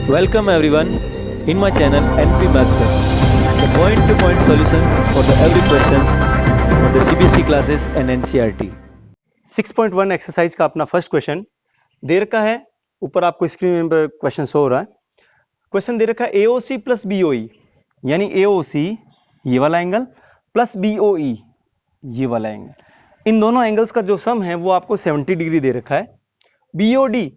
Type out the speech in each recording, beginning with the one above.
Welcome everyone in my channel NP Maths, the point-to-point solutions for the every questions for the CBSE classes and NCERT. 6.1 exercise का अपना first question दे रखा है। ऊपर आपको screen पर question show हो रहा है। क्वेश्चन दे रखा है AOC प्लस BOE, यानी AOC ये वाला एंगल प्लस BOE ये वाला एंगल, इन दोनों एंगल्स का जो सम है वो आपको 70 डिग्री दे रखा है। BOD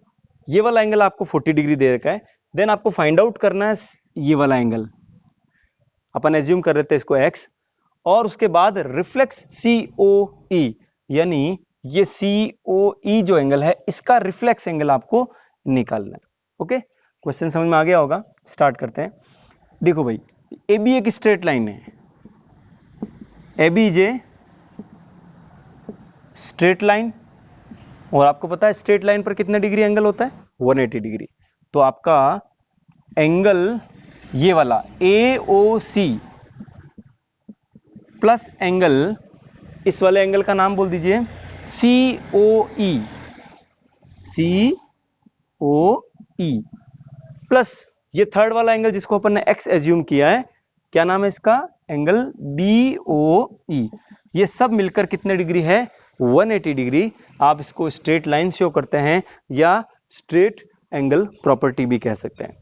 ये वाला एंगल आपको 40 डिग्री दे रखा है। देन आपको फाइंड आउट करना है ये वाला एंगल, अपन एज्यूम कर रहे थे इसको x, और उसके बाद रिफ्लेक्स COE, यानी ये COE जो एंगल है इसका रिफ्लेक्स एंगल आपको निकालना है। ओके, क्वेश्चन समझ में आ गया होगा। स्टार्ट करते हैं। देखो भाई, AB एक स्ट्रेट लाइन है, AB is a straight line, और आपको पता है स्ट्रेट लाइन पर कितने डिग्री एंगल होता है, 180 डिग्री। तो आपका एंगल ये वाला AOC प्लस एंगल, इस वाले एंगल का नाम बोल दीजिए COE, COE प्लस ये थर्ड वाला एंगल जिसको अपन ने x एज्यूम किया है, क्या नाम है इसका, एंगल BOE। ये सब मिलकर कितने डिग्री है, 180 डिग्री। आप इसको स्ट्रेट लाइन शो करते हैं या स्ट्रेट एंगल प्रॉपर्टी भी कह सकते हैं।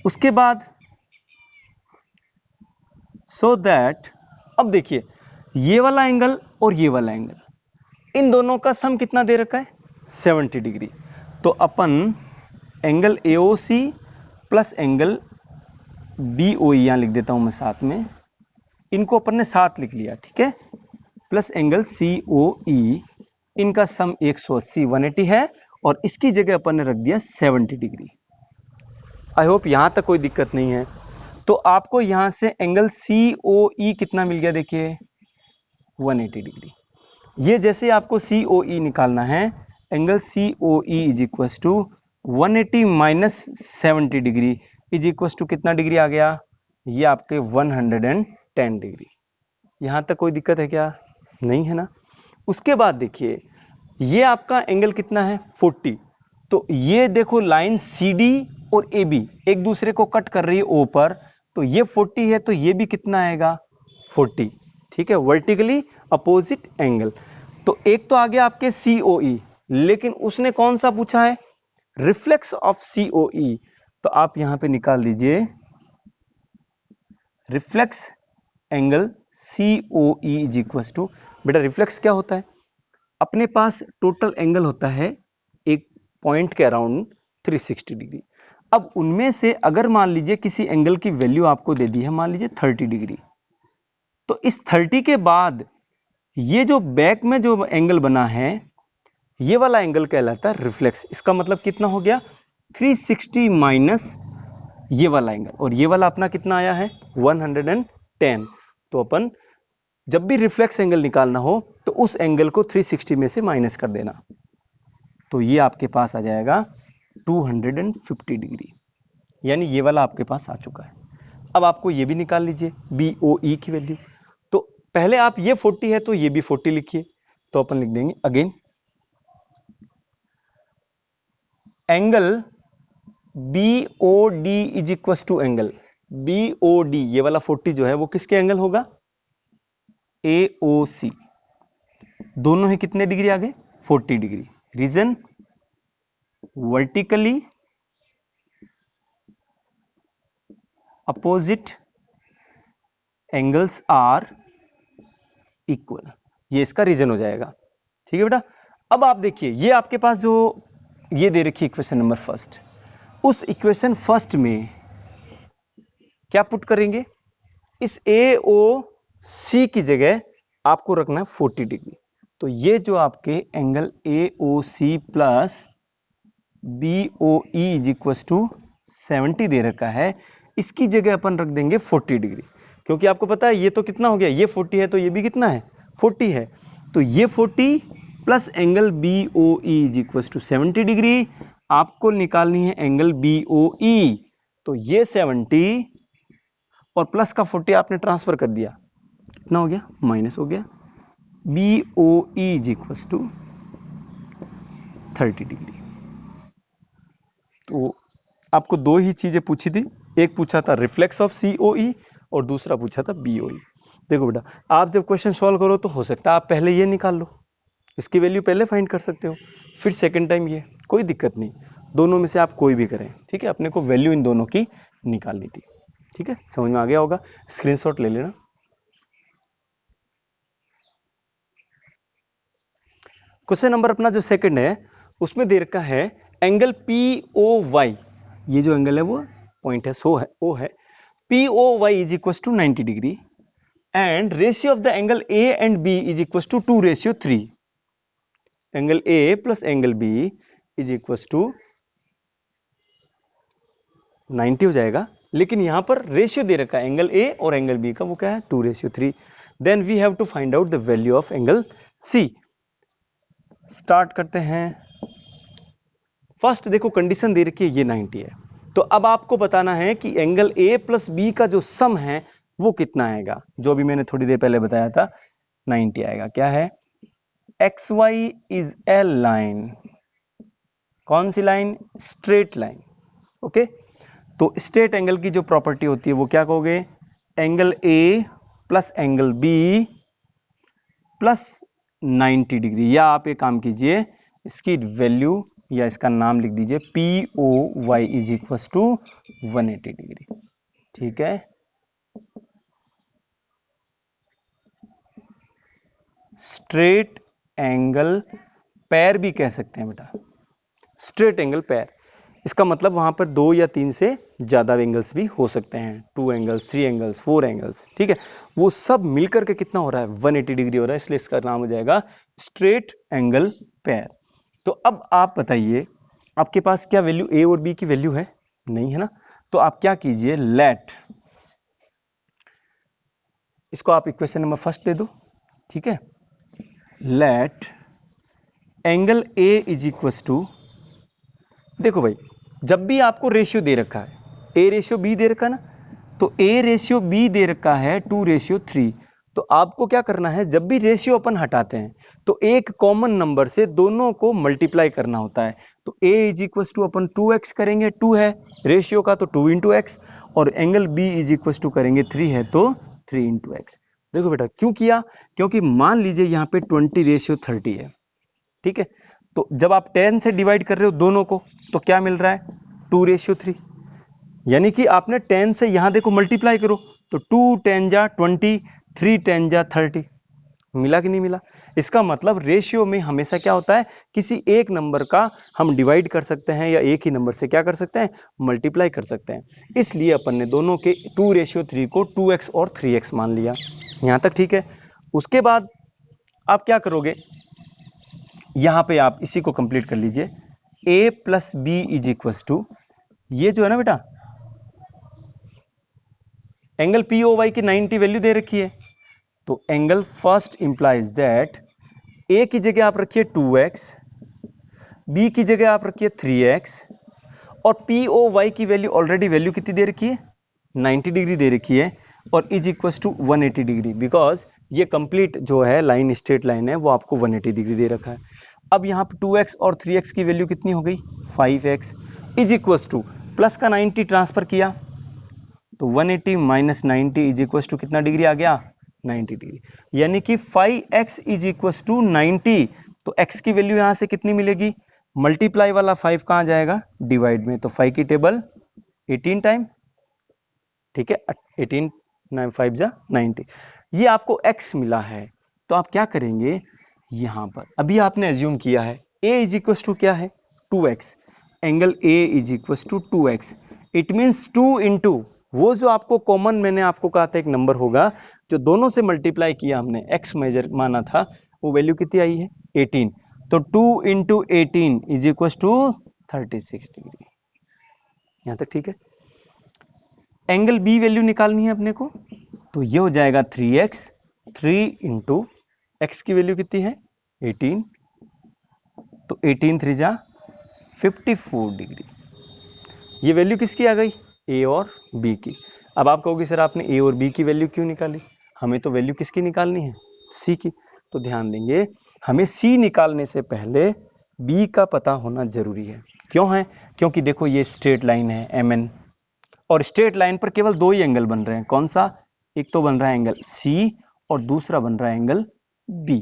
उसके बाद सो दैट, अब देखिए ये वाला एंगल और ये वाला एंगल, इन दोनों का सम कितना दे रखा है, 70 डिग्री। तो अपन angle AOC plus angle BOE यहां लिख देता हूं मैं साथ में, इनको अपन ने साथ लिख लिया, ठीक है, प्लस एंगल COE, इनका सम 180 180 है, और इसकी जगह अपन ने रख दिया 70 डिग्री। आई होप यहां तक कोई दिक्कत नहीं है। तो आपको यहां से एंगल COE कितना मिल गया, देखिए 180 डिग्री। ये जैसे आपको COE निकालना है, angle COE is equal to 180 minus 70 degree is equal to कितना डिग्री आ गया, ये आपके 110 डिग्री। यहां तक कोई दिक्कत है क्या, नहीं है ना। उसके बाद देखिए ये आपका एंगल कितना है, 40। तो ये देखो लाइन CD और AB एक दूसरे को कट कर रही है O पर, तो ये 40 है, तो ये भी कितना आएगा, 40, ठीक है, वर्टिकली अपोजिट एंगल। तो एक तो आ गया आपके COE, लेकिन उसने कौन सा पूछा है, रिफ्लेक्स ऑफ COE। तो आप यहां पे निकाल दीजिए reflex angle COE is equal to, बेटा रिफ्लेक्स क्या होता है, अपने पास टोटल एंगल होता है एक पॉइंट के अराउंड 360 डिग्री। अब उनमें से अगर मान लीजिए किसी एंगल की वैल्यू आपको दे दी है, मान लीजिए 30 डिग्री, तो इस 30 के बाद ये जो बैक में जो एंगल बना है, ये वाला एंगल कहलाता है रिफ्लेक्स। इसका मतलब कितना हो गया, 360 माइनस ये वाला एंगल, और ये वाला अपना कितना आया है, 110। तो अपन जब भी रिफ्लेक्स एंगल निकालना हो तो उस एंगल को 360 में से माइनस कर देना, तो ये आपके पास आ जाएगा 250 डिग्री, यानी ये वाला आपके पास आ चुका है। अब आपको ये भी निकाल लीजिए BOE की वैल्यू। तो पहले आप ये 40 है तो ये भी 40 लिखिए, तो अपन लिख देंगे again angle BOD is equal to angle BOD, ये वाला 40 जो है वो किसके एंगल होगा, AOC। दोनों ही कितने डिग्री आ गए, 40 degree. Reason, vertically opposite angles are equal, ये इसका रीजन हो जाएगा, ठीक है बेटा। अब आप देखिए ये आपके पास जो ये दे रखी इक्वेशन नंबर फर्स्ट, उस इक्वेशन फर्स्ट में क्या पुट करेंगे, इस AOC की जगह आपको रखना है 40 डिग्री। तो ये जो आपके angle AOC plus BOE is equal to 70 दे रखा है, इसकी जगह अपन रख देंगे 40 डिग्री, क्योंकि आपको पता है ये तो कितना हो गया, ये 40 है तो ये भी कितना है, 40 है। तो ये 40 plus angle BOE is equal to 70 degree, आपको निकालनी है एंगल BOE। तो ये 70 और प्लस का 40 आपने ट्रांसफर कर दिया, कितना हो गया, माइनस हो गया। BOE is equal to 30 degree. तो आपको दो ही चीजें पूछी थी, एक पूछा था रिफ्लेक्स ऑफ COE और दूसरा पूछा था BOE। देखो बेटा, आप जब क्वेश्चन सॉल्व करो तो हो सकता है आप पहले ये निकाल लो, इसकी वैल्यू पहले फाइंड कर सकते हो, फिर सेकंड टाइम ये, कोई दिक्कत नहीं, दोनों में से आप कोई भी करें, ठीक है। अपने को वैल्यू इन दोनों की निकालनी थी, ठीक है। समझ में आ गया होगा, स्क्रीनशॉट ले लेना। क्वेश्चन नंबर अपना जो सेकंड है उसमें दे रखा है एंगल POY, ये जो एंगल है वो पॉइंट है, सो है ओ है, POY is equal to 90 degree and ratio of the angle A and B is equal to 2:3। Angle A plus angle B is equal to 90 हो जाएगा, लेकिन यहां पर रेशियो दे रखा है एंगल A और एंगल B का, वो क्या है 2:3। Then we have to find out the value of angle C। Start करते हैं। फर्स्ट देखो कंडीशन दे रखी है ये 90 है, तो अब आपको बताना है कि एंगल A प्लस B का जो सम है वो कितना आएगा, जो भी मैंने थोड़ी देर पहले बताया था 90 आएगा। क्या है, XY इज ए लाइन, कौन सी लाइन, स्ट्रेट लाइन, ओके। तो स्ट्रेट एंगल की जो प्रॉपर्टी होती है वो क्या कहोगे, angle A plus angle B plus 90 degree, या आप एक काम कीजिए इसकी वैल्यू या इसका नाम लिख दीजिए POY is equal to 180 degree, ठीक है। स्ट्रेट एंगल पैर भी कह सकते हैं बेटा, स्ट्रेट एंगल पैर, इसका मतलब वहां पर 2 या 3 से ज्यादा एंगल्स भी हो सकते हैं, 2 एंगल्स, 3 एंगल्स, 4 एंगल्स, ठीक है। वो सब मिलकर के कितना हो रहा है, 180 डिग्री हो रहा है, इसलिए इसका नाम हो जाएगा स्ट्रेट एंगल पैर। तो अब आप बताइए, आपके पास क्या वैल्यू A और B की वैल्यू है, नहीं है ना, तो आप क्या कीजिए, लेट, इसको आप इक्वेशन नंबर फर्स्ट दे दो, ठीक है। Let angle A is equal to, देखो भाई जब भी आपको रेशियो दे रखा है, A रेशियो B दे रखा है ना, तो A रेशियो B दे रखा है 2:3, तो आपको क्या करना है, जब भी रेशियो अपन हटाते हैं तो एक कॉमन नंबर से दोनों को मल्टीप्लाई करना होता है। तो A इज इक्वल टू अपन 2x करेंगे, 2 है रेशियो का तो 2 इंटू एक्स, और angle B is equal to करेंगे 3 है तो 3 इंटू एक्स। देखो बेटा क्यों किया, क्योंकि मान लीजिए यहाँ पे 20:30 है, ठीक है। तो जब आप 10 से डिवाइड कर रहे हो दोनों को तो क्या मिल रहा है 2:3, यानी कि आपने 10 से यहां देखो मल्टीप्लाई करो तो 2 10 जा 20, 3 10 जा 30, मिला कि नहीं मिला। इसका मतलब रेशियो में हमेशा क्या होता है, किसी एक नंबर का हम डिवाइड कर सकते हैं या एक ही नंबर से क्या कर सकते हैं, मल्टीप्लाई कर सकते हैं। इसलिए अपन ने दोनों के 2:3 को 2x और 3x मान लिया, यहां तक ठीक है। उसके बाद आप क्या करोगे, यहां पे आप इसी को कंप्लीट कर लीजिए, A plus B is equal to, ये जो है ना बेटा एंगल POY की 90 वैल्यू दे रखी है, तो angle first implies that A की जगह आप रखिए 2x, B की जगह आप रखिए 3x, और POY की वैल्यू ऑलरेडी वैल्यू कितनी दे रखी है 90 डिग्री दे रखी है, और is equal to 180 degree, because ये कंप्लीट जो है लाइन स्ट्रेट लाइन है वो आपको 180 डिग्री दे रखा है। अब यहाँ पे 2x और 3x की वैल्यू कितनी हो गई 5x, is equal two plus का 90 ट्रांसफर किया तो 180 माइनस 90 इज इक्वल टू कितना डिग्री आ गया 90 डिग्री, यानी कि 5x इज इक्वल टू 90। तो x की वैल्यू यहां से कितनी मिलेगी, मल्टीप्लाई वाला 5 कहां जाएगा डिवाइड में, तो 5 की टेबल 18 टाइम, ठीक है, 18 9 5 जा 90, ये आपको x मिला है। तो आप क्या करेंगे, यहां पर अभी आपने एज्यूम किया है a इज इक्वल टू क्या है 2x, angle A is equal to 2x, it means 2 into वो जो आपको कॉमन मैंने आपको कहा था एक नंबर होगा जो दोनों से मल्टीप्लाई किया हमने, x मेजर माना था, वो वैल्यू कितनी आई है 18, तो 2 into 18 is equal to 36 degree, यहां तक ठीक है। एंगल B वैल्यू निकालनी है अपने को, तो ये हो जाएगा 3x, 3 इंटू एक्स की वैल्यू कितनी है 18, तो 18 3 जा 54 डिग्री, ये वैल्यू किसकी आ गई A और B की। अब आप कहोगे सर आपने A और B की वैल्यू क्यों निकाली, हमें तो वैल्यू किसकी निकालनी है C की। तो ध्यान देंगे हमें C निकालने से पहले B का पता होना जरूरी है, क्यों है? क्योंकि देखो ये स्ट्रेट लाइन है MN, और स्ट्रेट लाइन पर केवल दो ही एंगल बन रहे हैं। कौन सा? एक तो बन रहा है एंगल C और दूसरा बन रहा है एंगल B।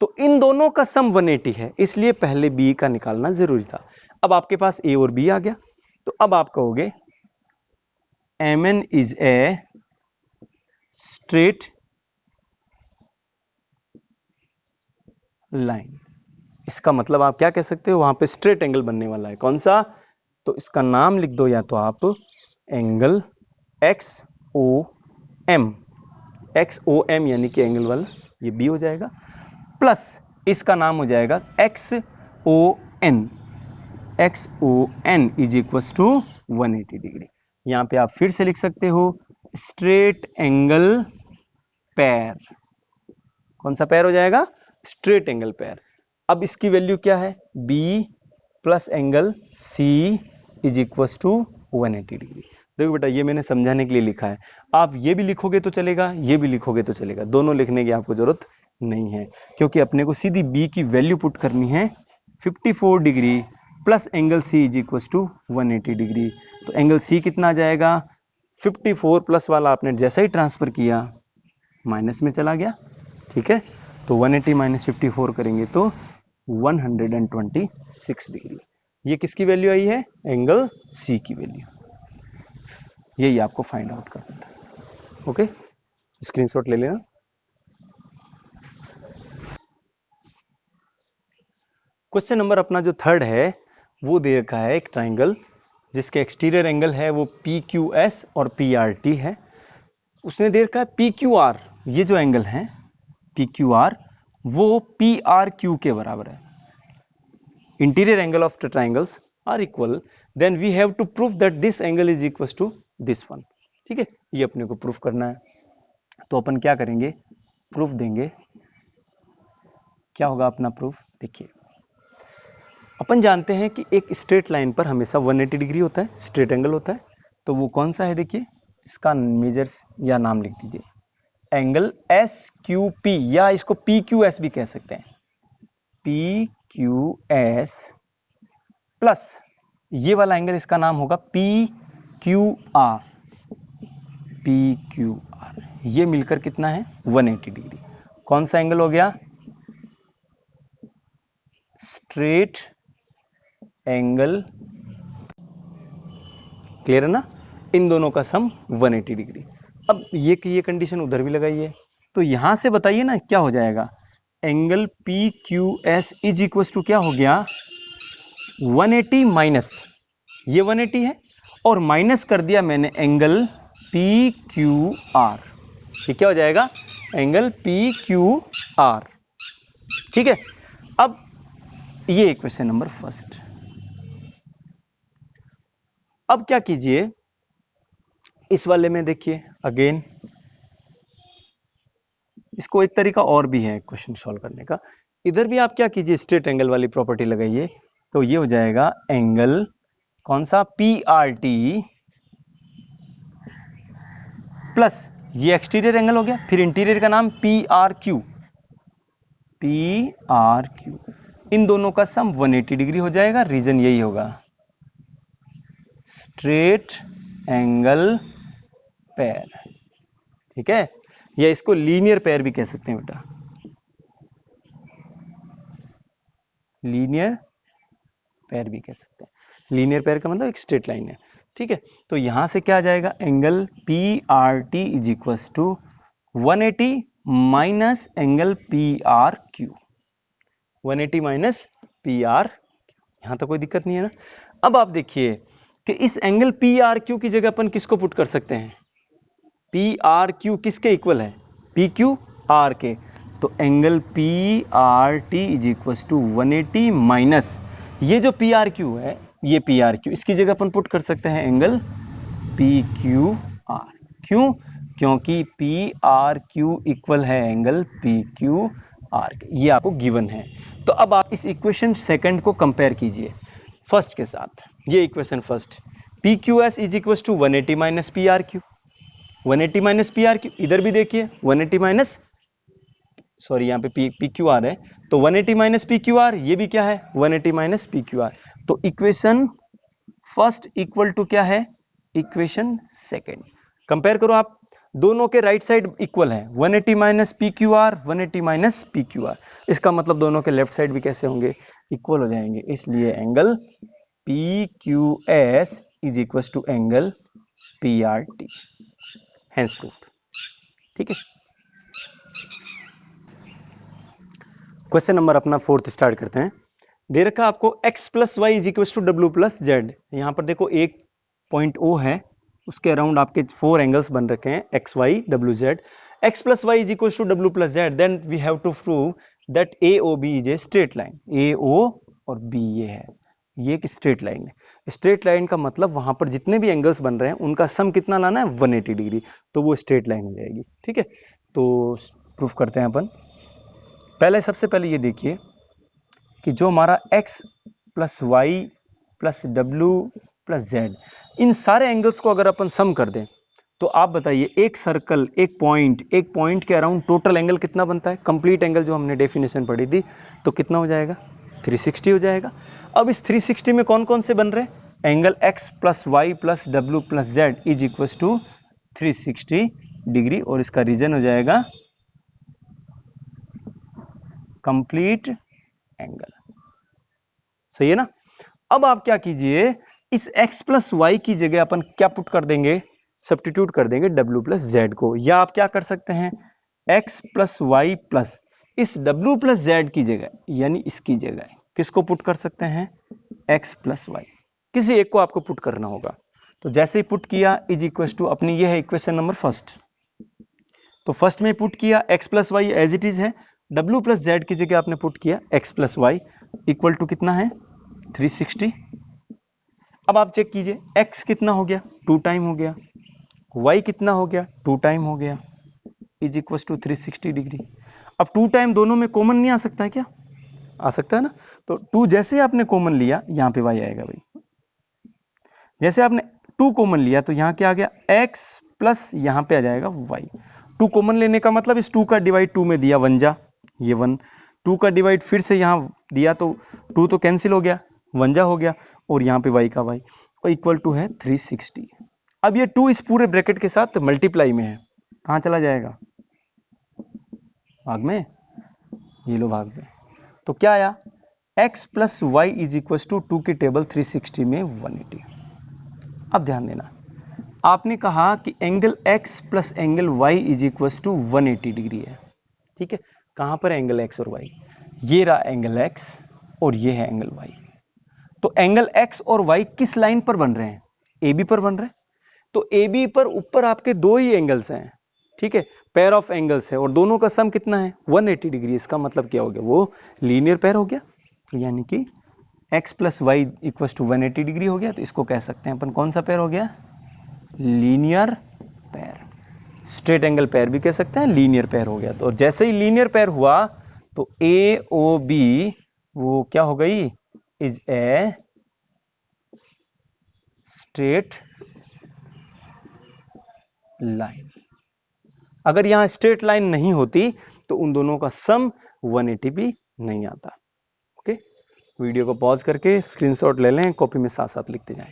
तो इन दोनों का सम 180 है, इसलिए पहले B का निकालना जरूरी था। अब आपके पास A और B आ गया, तो अब आप कहोगे MN is a straight line. इसका मतलब आप क्या कह सकते हो? वहां पे स्ट्रेट एंगल बनने वाला है। कौन सा? तो इसका नाम लिख दो या तो आप एंगल XOM, XOM यानी कि एंगल वाला ये B हो जाएगा, प्लस इसका नाम हो जाएगा XON, XON is equal to 180 degree. यहां पे आप फिर से लिख सकते हो स्ट्रेट एंगल पेयर। कौन सा पेयर हो जाएगा? Straight angle pair. अब इसकी वैल्यू क्या है? B plus angle C is equal to 180 degree. देखो बेटा, ये मैंने समझाने के लिए लिखा है, आप ये भी लिखोगे तो चलेगा, ये भी लिखोगे तो चलेगा, दोनों लिखने की आपको जरूरत नहीं है, क्योंकि अपने को सीधी B की वैल्यू पुट करनी है 54 degree plus angle C is equal to 180 degree. तो एंगल C कितना आ जाएगा? 54 प्लस वाला आपने जैसा ही ट्रांसफर किया माइनस में चला गया, ठीक है। तो 180 माइनस 54 करेंगे तो 126 डिग्री। ये किसकी वैल्यू आई है? एंगल C की वैल्यू। यही आपको फाइंड आउट करना था। ओके, स्क्रीनशॉट ले लेना। क्वेश्चन नंबर अपना जो थर्ड है वो दे रखा है एक ट्राइंगल जिसके एक्सटीरियर एंगल है वो PQS और PRT है। उसने दे रखा है PQR, ये जो एंगल है PQR वो PRQ के बराबर है। Interior angle of the triangles are equal, then we have to prove that this angle is equal to this one. ठीक है, ये अपने को प्रूफ करना है। तो अपन क्या करेंगे? प्रूफ देंगे। क्या होगा अपना प्रूफ? देखिए, अपन जानते हैं कि एक स्ट्रेट लाइन पर हमेशा 180 डिग्री होता है, स्ट्रेट एंगल होता है। तो वो कौन सा है? देखिए, इसका मेजर्स या नाम लिख दीजिए, एंगल SQP, या इसको PQS भी कह सकते हैं, PQS प्लस ये वाला एंगल इसका नाम होगा PQR। PQR ये मिलकर कितना है? 180 डिग्री। कौन सा एंगल हो गया? Straight angle. क्लियर है ना? इन दोनों का सम 180 डिग्री। अब ये कंडीशन उधर भी लगाइए, तो यहां से बताइए ना क्या हो जाएगा? Angle PQS is equal to क्या हो गया? 180 माइनस ये 180 है और माइनस कर दिया मैंने एंगल PQR। ये क्या हो जाएगा? Angle PQR। ठीक है, अब ये इक्वेशन नंबर फर्स्ट। अब क्या कीजिए, इस वाले में देखिए अगेन, इसको एक तरीका और भी है क्वेश्चन सॉल्व करने का। इधर भी आप क्या कीजिए, स्ट्रेट एंगल वाली प्रॉपर्टी लगाइए, तो ये हो जाएगा एंगल कौन सा? PRT प्लस ये एक्सटीरियर एंगल हो गया, फिर इंटीरियर का नाम PRQ। PRQ इन दोनों का सम 180 डिग्री हो जाएगा। रीजन यही होगा, स्ट्रेट एंगल पेयर। ठीक है, या इसको लीनियर पेयर भी कह सकते हैं बेटा, लीनियर पेयर भी कह सकते हैं। लीनियर पेयर का मतलब एक स्ट्रेट लाइन है। ठीक है, तो यहां से क्या आ जाएगा? Angle PRT is equal to 180 minus angle PRQ। 180 minus PR, यहां तक कोई दिक्कत नहीं है ना? अब आप देखिए कि इस एंगल PRQ की जगह अपन किसको पुट कर सकते हैं? PRQ किसके इक्वल है? PQR के। तो angle PRT is equal to 180 minus ये जो PRQ है, ये PRQ, इसकी जगह अपन पुट कर सकते हैं एंगल PQR। क्यों? क्योंकि PRQ इक्वल है एंगल PQR के। ये आपको गिवन है। तो अब आप इस इक्वेशन सेकंड को कंपेयर कीजिए फर्स्ट के साथ। ये equation first, PQS is equal to 180 minus PRQ। 180 minus PRQ, इधर भी देखिए 180 माइनस, सॉरी यहाँ पे PQR है, तो 180 माइनस PQR, ये भी क्या है? 180 माइनस PQR। तो इक्वेशन फर्स्ट इक्वल टू क्या है, इक्वेशन सेकेंड। कंपेयर करो आप, दोनों के राइट साइड इक्वल है, 180 minus P Q R, 180 minus P Q R. इसका मतलब दोनों के लेफ्ट साइड भी कैसे होंगे, इक्वल हो जाएंगे। इसलिए angle P Q S is equal to angle P R T, hence proved. ठीक है, क्वेश्चन नंबर अपना 4 स्टार्ट करते हैं। दे रखा आपको x plus Y is equal to W plus z. यहां पर देखो एक पॉइंट O है, उसके अराउंड आपके 4 एंगल्स बन रखे हैं, X Y W Z. x plus Y is equal to W plus Z, then we have to prove that A O B is a straight line. A O और B ये है, ये एक straight line है। Straight line का मतलब वहां पर जितने भी एंगल्स बन रहे हैं उनका सम कितना लाना है, 180 डिग्री, तो वो स्ट्रेट लाइन हो जाएगी। ठीक है, तो प्रूफ करते हैं अपन। पहले सबसे पहले ये देखिए कि जो हमारा x plus Y plus W plus Z, इन सारे एंगल्स को अगर अपन सम कर दें तो आप बताइए एक सर्कल, एक पॉइंट के अराउंड टोटल एंगल कितना बनता है, कंप्लीट एंगल जो हमने डेफिनेशन पढ़ी थी, तो कितना हो जाएगा, 360 हो जाएगा। अब इस 360 में कौन कौन से बन रहे हैं, angle x plus Y plus W plus z is equal to 360 degree, और इसका रीजन हो जाएगा कंप्लीट एंगल। सही है ना। अब आप क्या कीजिए, इस x प्लस वाई की जगह अपन क्या पुट कर देंगे, सब्स्टिट्यूट कर देंगे w प्लस जेड को, या आप क्या कर सकते हैं, x प्लस वाई प्लस इस w प्लस जेड की जगह, यानी इसकी जगह किसको पुट कर सकते हैं, x प्लस वाई, किसी एक को आपको पुट करना होगा। तो जैसे ही पुट किया इज इक्वल टू अपनी ये है इक्वेशन नंबर फर्स्ट, तो फर्स्ट में पुट किया x plus y as it is है, w प्लस जेड की जगह आपने पुट किया x plus y equal to कितना है, 360। अब आप चेक कीजिए x कितना हो गया, 2 टाइम हो गया, y कितना हो गया, 2 टाइम हो गया, इज इक्वल टू 360 डिग्री। अब 2 टाइम दोनों में कॉमन नहीं आ सकता है क्या, आ सकता है ना। तो 2 जैसे ही आपने कॉमन लिया यहां पे y आएगा भाई, जैसे आपने 2 कॉमन लिया तो यहां क्या आ गया, x प्लस यहां पे आ जाएगा y। 2 कॉमन लेने का मतलब इस 2 का डिवाइड 2 में दिया, 1 जा ये 1, 2 का डिवाइड फिर से यहां दिया तो 2 तो कैंसिल हो गया, 1 जा हो गया, और यहां पे y का y और इक्वल टू है 360। अब ये 2 इस पूरे ब्रैकेट के साथ मल्टीप्लाई में है, कहां चला जाएगा, भाग में, ये लो भाग में। तो क्या आया, x plus Y is equal to 2 की टेबल 360 में 180। अब ध्यान देना, आपने कहा कि angle x plus angle y is equal to 180 degree है। ठीक है, कहां पर एंगल x और y, ये रहा एंगल x और ये है एंगल y। तो एंगल x और y किस लाइन पर बन रहे हैं, AB पर बन रहे हैं। तो AB पर ऊपर आपके 2 ही एंगल्स हैं, ठीक है, पेयर ऑफ एंगल्स है, और दोनों का सम कितना है, 180 डिग्री। इसका मतलब क्या हो गया, वो लीनियर पेयर हो गया, यानी कि x plus y equal to 180 degree हो गया। तो इसको कह सकते हैं अपन कौन सा पेयर हो गया, linear pair. Straight angle pair भी कह सकते हैं, लीनियर पेयर हो गया। तो जैसे ही लीनियर पेयर हुआ तो AOB वो क्या हो गई, इज ए स्ट्रेट लाइन। अगर यहां स्ट्रेट लाइन नहीं होती तो उन दोनों का सम 180 भी नहीं आता। ओके, वीडियो को पॉज करके स्क्रीनशॉट ले लें, कॉपी में साथ साथ लिखते जाएं।